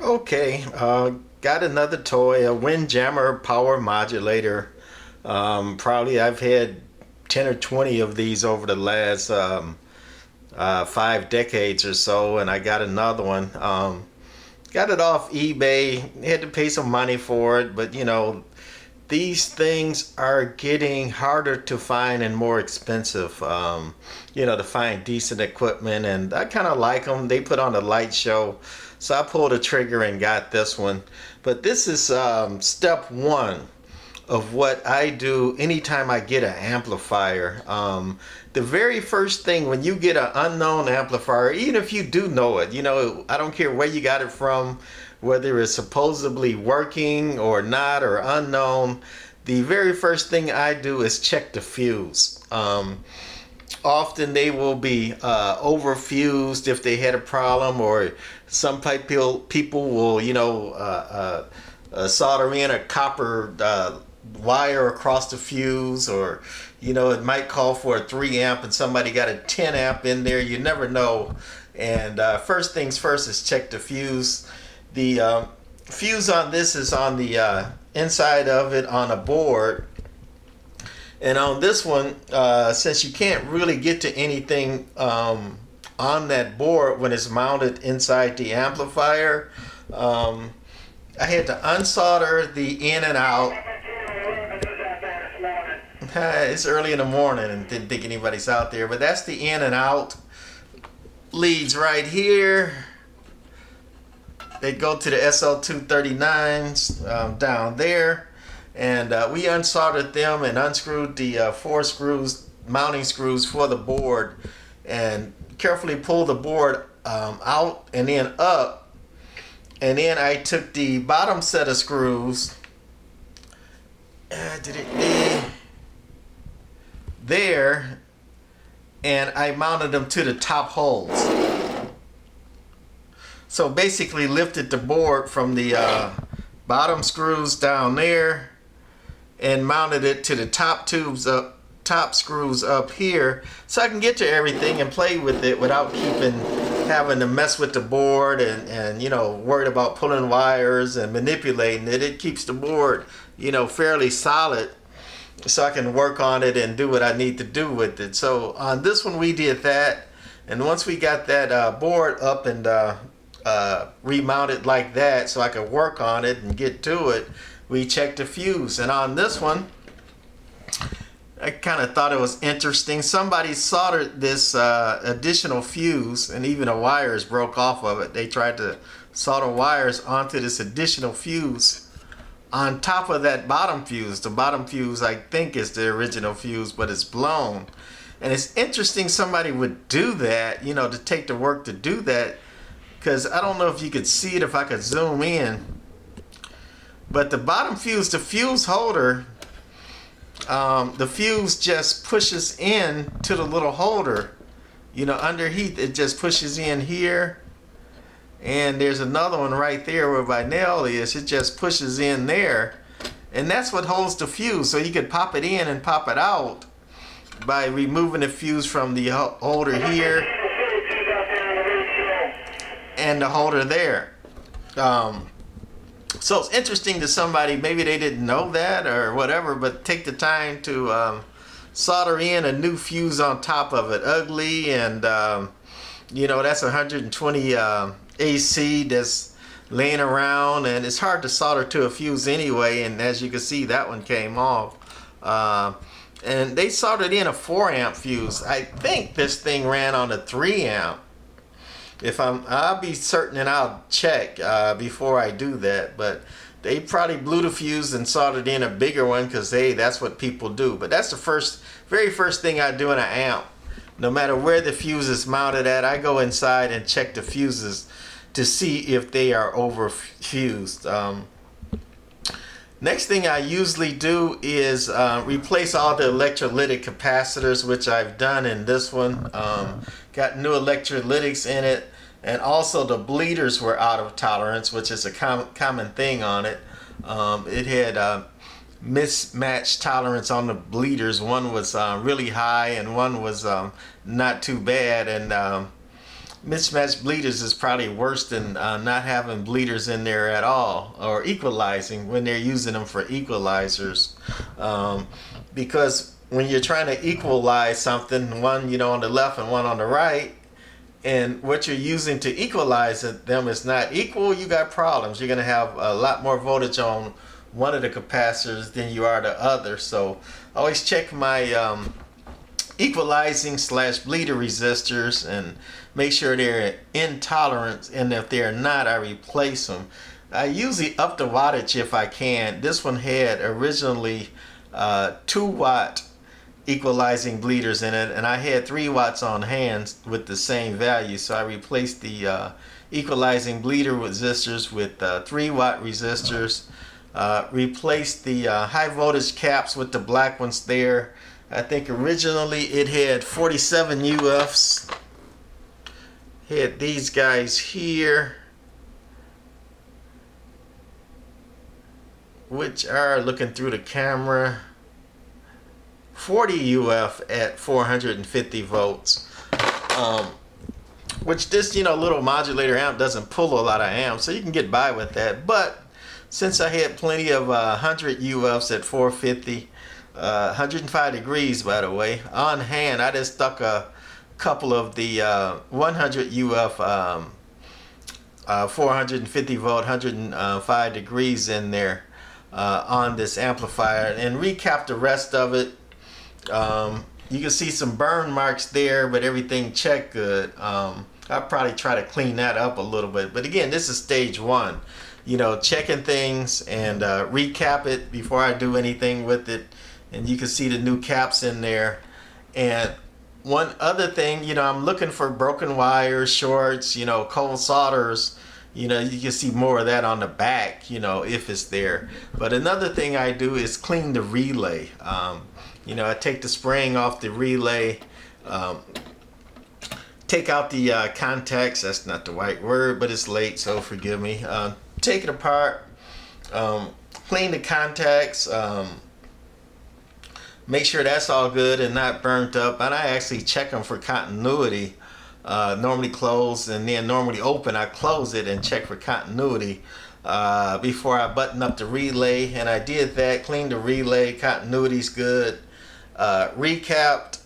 Okay, got another toy, a Windjammer Power Modulator. Probably I've had 10 or 20 of these over the last 5 decades or so, and I got another one. Got it off eBay, had to pay some money for it, but these things are getting harder to find and more expensive, to find decent equipment. And I kind of like them. They put on a light show. So I pulled the trigger and got this one. But this is step one of what I do anytime I get an amplifier. The very first thing when you get an unknown amplifier, even if you do know it, I don't care where you got it from, whether it's supposedly working or not or unknown, the very first thing I do is check the fuse. Often they will be overfused if they had a problem, or some people will, solder in a copper wire across the fuse, or it might call for a 3 amp and somebody got a 10 amp in there. You never know. And first things first is check the fuse. The fuse on this is on the inside of it on a board. And on this one, since you can't really get to anything on that board when it's mounted inside the amplifier, I had to unsolder the in and out. It's early in the morning and didn't think anybody's out there, but that's the in and out leads right here. They go to the SL239s down there, and we unsoldered them and unscrewed the 4 screws, mounting screws for the board, and carefully pulled the board out and then up. And then I took the bottom set of screws, there, and I mounted them to the top holes. So basically lifted the board from the bottom screws down there and mounted it to the top screws up here, so I can get to everything and play with it without having to mess with the board and worried about pulling wires and manipulating it. It keeps the board fairly solid, so I can work on it and do what I need to do with it. So on this one we did that, and once we got that board up and remounted like that so I could work on it and get to it, we checked the fuse. And on this one, I kind of thought it was interesting. Somebody soldered this additional fuse, and even the wires broke off of it. They tried to solder wires onto this additional fuse on top of that bottom fuse. The bottom fuse, I think, is the original fuse, but it's blown. And it's interesting somebody would do that, to take the work to do that, because I don't know if you could see it if I could zoom in. But the bottom fuse, the fuse holder, the fuse just pushes in to the little holder. Underneath it just pushes in here. And there's another one right there where my nail is. It just pushes in there. And that's what holds the fuse. So you could pop it in and pop it out by removing the fuse from the holder here and the holder there. So it's interesting to somebody, maybe they didn't know that or whatever, but take the time to solder in a new fuse on top of it. Ugly, and that's 120 AC that's laying around, and it's hard to solder to a fuse anyway, and as you can see, that one came off. And they soldered in a 4 amp fuse. I think this thing ran on a 3 amp. I'll be certain, and I'll check before I do that, but they probably blew the fuse and soldered in a bigger one, because hey, that's what people do. But that's the very first thing I do in an amp. No matter where the fuse is mounted at, I go inside and check the fuses to see if they are overfused. Next thing I usually do is replace all the electrolytic capacitors, which I've done in this one. Got new electrolytics in it, and also the bleeders were out of tolerance, which is a common thing on it. It had mismatched tolerance on the bleeders. One was really high and one was not too bad, and mismatched bleeders is probably worse than not having bleeders in there at all, or equalizing when they're using them for equalizers. Because when you're trying to equalize something, one on the left and one on the right, and what you're using to equalize them is not equal, you got problems. You're going to have a lot more voltage on one of the capacitors than you are the other. So always check my equalizing / bleeder resistors and make sure they're in tolerance, and if they're not, I replace them. I usually up the wattage if I can. This one had originally 2-watt equalizing bleeders in it, and I had 3 watts on hand with the same value, so I replaced the equalizing bleeder resistors with 3-watt resistors. Replaced the high voltage caps with the black ones there. I think originally it had 47 UFs. Had these guys here, which are, looking through the camera, 40 UF at 450 volts. Which this little modulator amp doesn't pull a lot of amps, so you can get by with that. But since I had plenty of 100 UFs at 450, 105 degrees by the way, on hand, I just stuck a couple of the 100 UF 450 volt 105 degrees in there on this amplifier, and recap the rest of it. You can see some burn marks there, but everything checked good. I'll probably try to clean that up a little bit, but again, this is stage 1, checking things and recap it before I do anything with it. And you can see the new caps in there. And one other thing, I'm looking for broken wires, shorts, cold solders. You can see more of that on the back, if it's there. But another thing I do is clean the relay. I take the spring off the relay, take out the contacts. That's not the right word, but it's late, so forgive me. Take it apart, clean the contacts, make sure that's all good and not burnt up. And I actually check them for continuity. Normally close and then normally open. I close it and check for continuity before I button up the relay. And I did that, cleaned the relay, continuity's good. Recapped.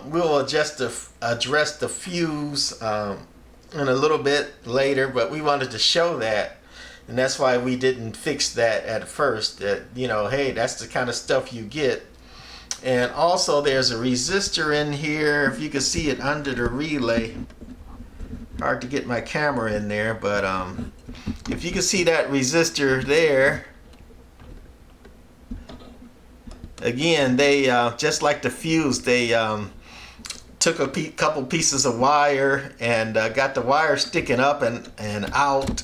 We'll address the fuse in a little bit later, but we wanted to show that. And that's why we didn't fix that at first. That, hey, that's the kind of stuff you get. And also there's a resistor in here, if you can see it under the relay. Hard to get my camera in there, but if you can see that resistor there, again, they just like the fuse, they took a couple pieces of wire and got the wire sticking up and out,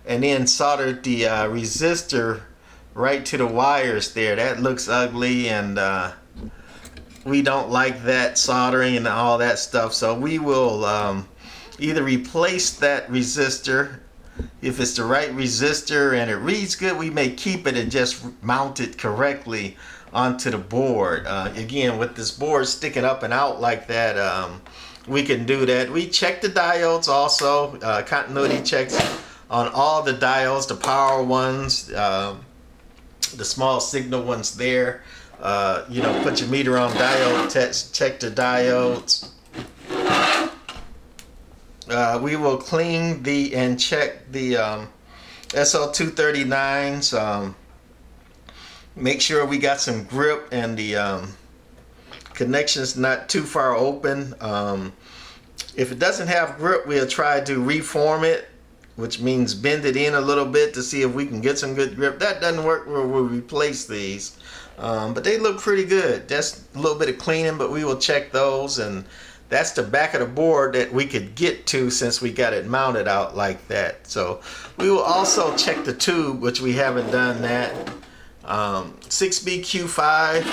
and then soldered the resistor right to the wires there. That looks ugly, and we don't like that soldering and all that stuff, so we will either replace that resistor. If it's the right resistor and it reads good, we may keep it and just mount it correctly onto the board. Again, with this board sticking up and out like that, we can do that. We check the diodes also, continuity checks on all the diodes, the power ones, the small signal ones there. Put your meter on diode test, check the diodes. We will clean and check the SL239s. Make sure we got some grip and the connection's not too far open. If it doesn't have grip, we'll try to reform it, which means bend it in a little bit to see if we can get some good grip. That doesn't work, we'll replace these. But they look pretty good. That's a little bit of cleaning, but we will check those. And that's the back of the board that we could get to since we got it mounted out like that. So we will also check the tube, which we haven't done that. 6BQ5.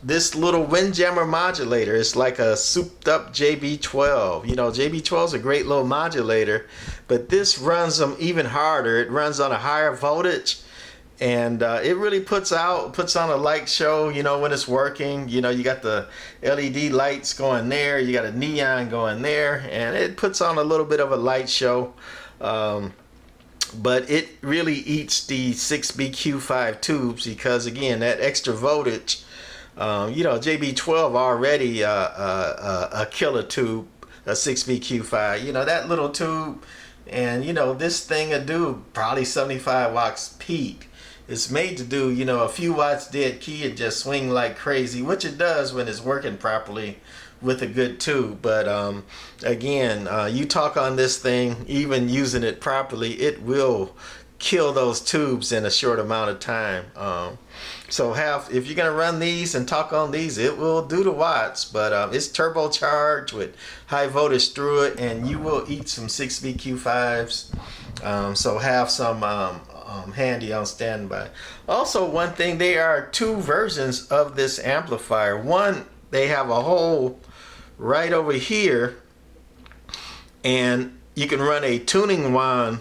This little Windjammer modulator is like a souped up JB12. JB12 is a great little modulator, but this runs them even harder. It runs on a higher voltage, and it really puts on a light show, you know, when it's working. You know, you got the LED lights going there, you got a neon going there, and it puts on a little bit of a light show. But it really eats the 6BQ5 tubes, because again, that extra voltage, you know, JB12 already a killer tube, a 6BQ5, you know, that little tube. And you know, this thing will do probably 75 watts peak. It's made to do, you know, a few watts dead key and just swing like crazy, which it does when it's working properly with a good tube. But again, you talk on this thing, even using it properly, it will kill those tubes in a short amount of time. So if you're gonna run these and talk on these, it will do the watts, but it's turbocharged with high voltage through it, and you will eat some 6BQ5s. So have some handy on standby. Also, one thing, there are two versions of this amplifier. One, they have a hole right over here, and you can run a tuning wand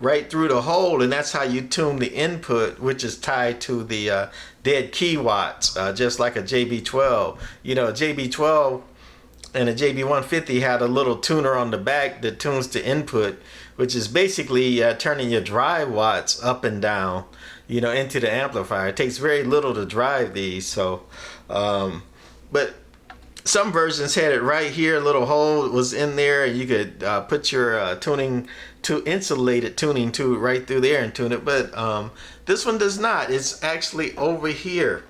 right through the hole, and that's how you tune the input, which is tied to the dead key watts, just like a JB12. You know, a JB12 and a JB150 had a little tuner on the back that tunes the input, which is basically turning your drive watts up and down, you know, into the amplifier. It takes very little to drive these. So but some versions had it right here, a little hole was in there, and you could put your insulated tuning tube right through there and tune it. But this one does not. It's actually over here,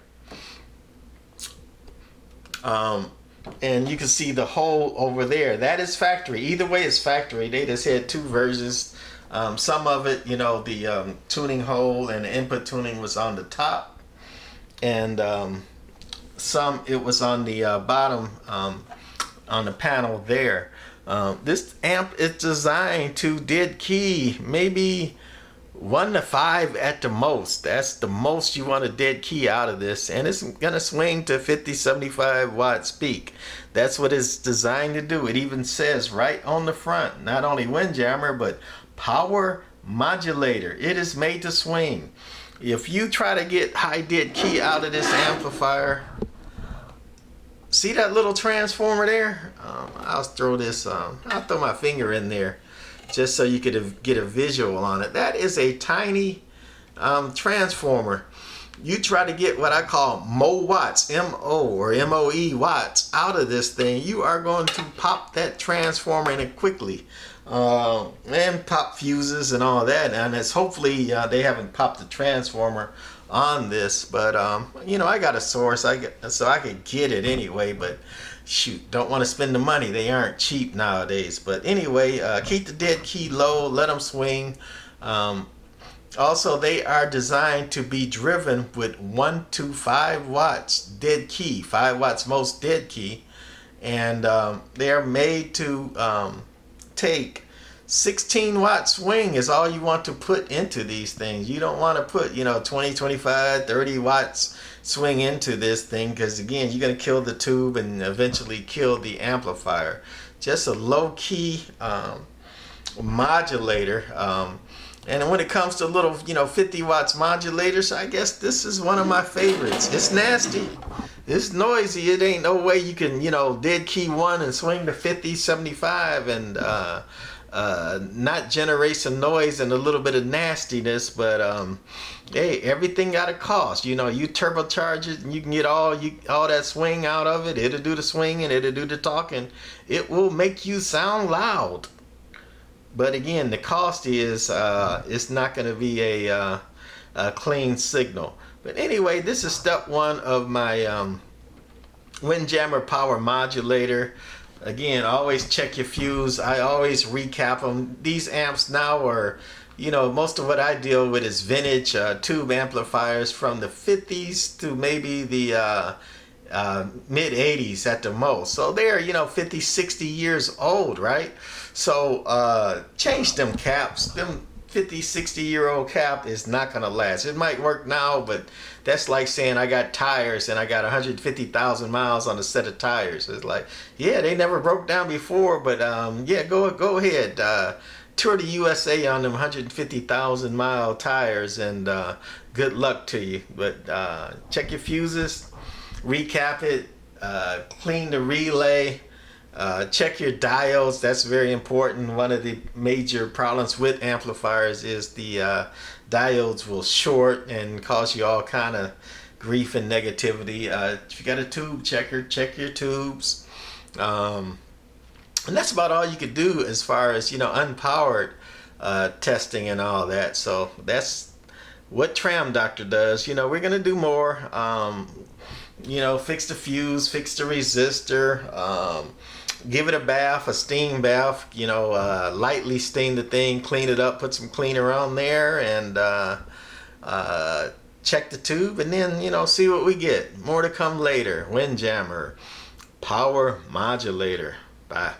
and you can see the hole over there. That is factory. Either way, it's factory. They just had two versions. Some of it, you know, the tuning hole and the input tuning was on the top, and some it was on the bottom, on the panel there. This amp is designed to dead key maybe 1 to 5 at the most. That's the most you want a dead key out of this, and it's gonna swing to 50-75 watts peak. That's what it's designed to do. It even says right on the front, not only Windjammer, but Power Modulator. It is made to swing. If you try to get high dead key out of this amplifier, see that little transformer there? I'll throw this, I'll throw my finger in there just so you could get a visual on it. That is a tiny transformer. You try to get what I call mo watts, M-O or M-O-E watts out of this thing, you are going to pop that transformer in it quickly. And pop fuses and all that, and it's hopefully they haven't popped the transformer on this, but you know, I got a source, so I could get it anyway. But shoot, don't want to spend the money. They aren't cheap nowadays. But anyway, keep the dead key low, let them swing. Also, they are designed to be driven with 1 to 5 watts dead key, 5 watts most dead key, and they are made to take 16 watt swing is all you want to put into these things. You don't want to put, you know, 20, 25, 30 watts swing into this thing, because again, you're going to kill the tube and eventually kill the amplifier. Just a low key modulator. And when it comes to little, you know, 50 watts modulators, I guess this is one of my favorites. It's nasty. It's noisy. It ain't no way you can, you know, dead key one and swing to 50, 75 and not generate some noise and a little bit of nastiness. But hey, everything got a cost. You know, you turbocharge it and you can get all that swing out of it. It'll do the swinging, it'll do the talking. It will make you sound loud. But again, the cost is it's not going to be a clean signal. But anyway, this is step one of my Windjammer Power Modulator. Again, always check your fuse. I always recap them. These amps now are, you know, most of what I deal with is vintage tube amplifiers from the 50s to maybe the mid 80s at the most. So they're, you know, 50, 60 years old, right? So change them caps. Them 50, 60-year-old cap is not gonna last. It might work now, but that's like saying I got tires and I got 150,000 miles on a set of tires. It's like, yeah, they never broke down before, but yeah, go ahead. tour the USA on them 150,000 mile tires, and good luck to you. But check your fuses, recap it, clean the relay, check your diodes. That's very important. One of the major problems with amplifiers is the diodes will short and cause you all kind of grief and negativity. If you got a tube checker, check your tubes. And that's about all you could do as far as, unpowered testing and all that. So that's what Tram Doctor does. We're going to do more. Fix the fuse, fix the resistor, give it a bath, a steam bath, lightly steam the thing, clean it up, put some cleaner on there, and check the tube, and then, see what we get. More to come later. Windjammer Power Modulator. Bye.